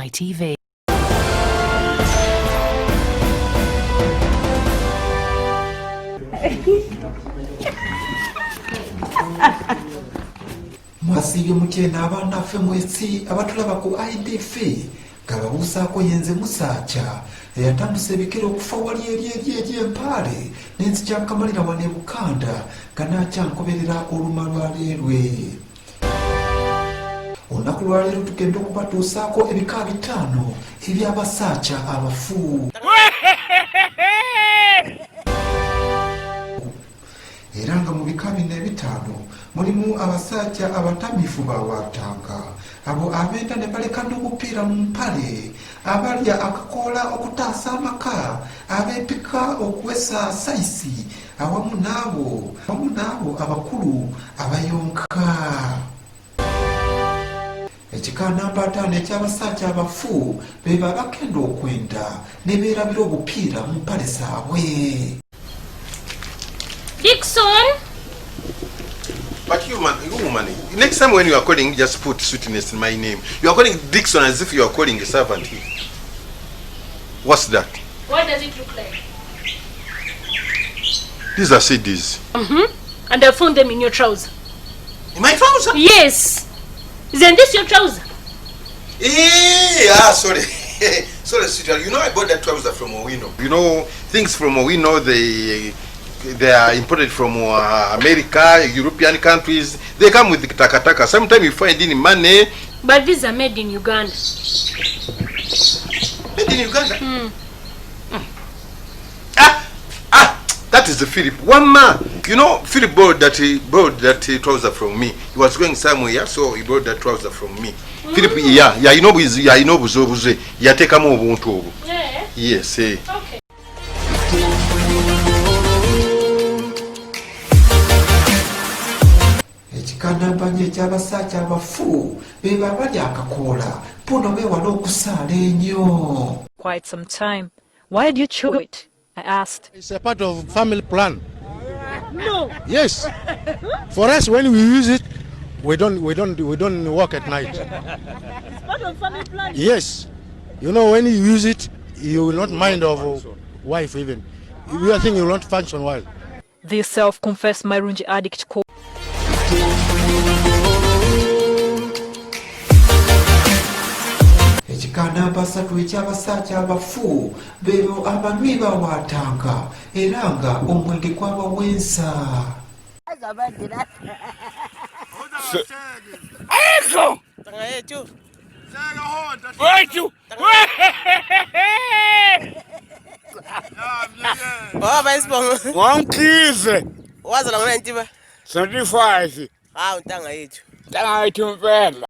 ITV. Mwasiibye mutyena abaana ffe mwesi abatulaba ku IDF nga babuusaako yenze Musaacha eyatanduse ebikere okufa wali eri empaale n'enzikyankamalira wano e Bukanda nga naakyankoberera oluma lwaleerwe. Olunaku lwaleero tugenda okubatuusaako ebika 5 eby'abasaacha abafu. Era nga mu bika 5 mulimu abasajja abatamiifu bawatanga, abo abenda ne baleka n'obupiira mu mpale, abalya akakoola okutaasa amaka, abeepika okuwesa sayisi awamu n'abo abakulu abayonka. Ekika namba 5 eky'abasajja abafu be babagenda okwenda ne beerabira obupiira mu mpale zaabwe. Dixon! But you woman, next time when you are calling, just put sweetness in my name. You are calling Dixon as if you are calling a servant here. What's that? What does it look like? These are CDs. And I found them in your trouser. In my trouser? Yes! Isn't this your trouser? Sorry. Sorry, sweetheart. You know I bought that trouser from Owino. You know, things from Owino, they are imported from America, European countries. They come with the takataka. Sometimes you find in money. But these are made in Uganda. Made in Uganda? That is the Philip. One man. You know, Philip bought that trouser from me. He was going somewhere, so he bought that trouser from me. Philip, you know, buzo. You take a move. Yeah? Yes, Okay. Ekikanambanya eky'abasajja abafu be balya akakoola puno beewala okusaala ennyo. Quite some time. Why did you chew it? I asked. It's a part of family plan. No. Yes. For us, when we use it, we don't work at night. It's part of family plan. Yes. You know, when you use it, you will not mind of wife even. You are thinking you will not function well. The self-confessed Marunji addict called. Ekika namba 3 eky'abasajja abafu beebo abanywi bawatanga era nga omwenge gwabawensa. Wankize. Wazala ngona ntiba? 75. Untanga yethu. Untanga yethu mfela.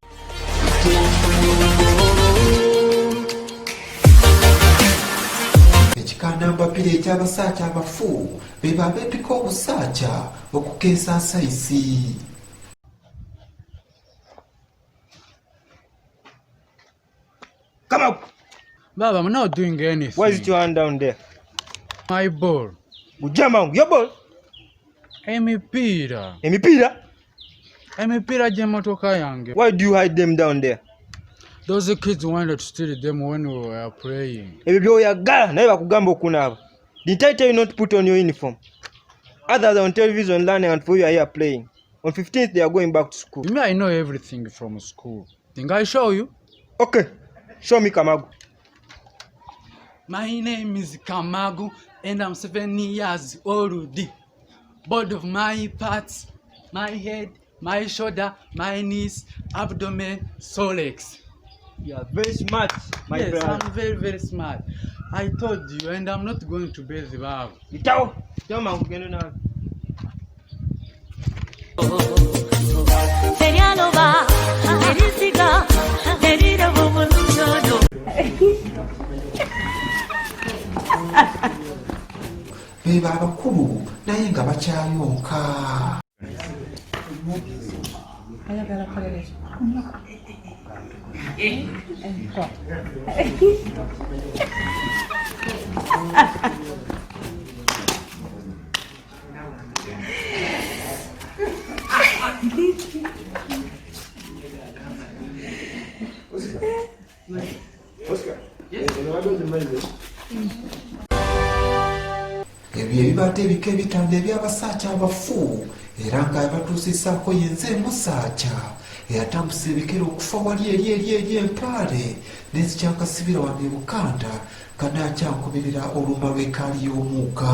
Ekika namba 2 eky'abasajja abafu be babeepika obusajja okukeesa sayisi. Come up. Baba, I'm not doing anything. Why is it your hand down there? My ball. Ujama, your ball? Emipira. Emipira? Emipira gy'emmotoka yange. Why do you hide them down there? Those kids wanted to steal them when we were playing. Ebyo byoyagala naye bakugamba okunaaba. Didn't I tell you not to put on your uniform? Others are on television learning and for you are here playing. On 15th they are going back to school. You mean I know everything from school? Think I show you? Okay. Show me Kamagu. My name is Kamagu and I'm 7 years old. Both of my parts, my head, my shoulder, my knees, abdomen, thorax. You are very smart, my yes, brother. I'm very, very smart. I told you, and I'm not going to bathe the bath. Itao. Tell me kugenda nawe. Beba abakulu naye nga bakyayonka. ebyo ebibadde ebika ebitanda eby'abasaaca abafu era nga yabatuusisaako yenze musaaca eyatambuse ebikere okufa wali eri empaale n'ezikyakasibira wano e Buganda kanakyankumirira olumba lw'ekaali y'omuuka.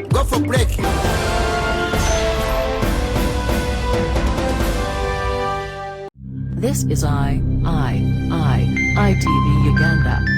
Go for break. This is ITV Uganda.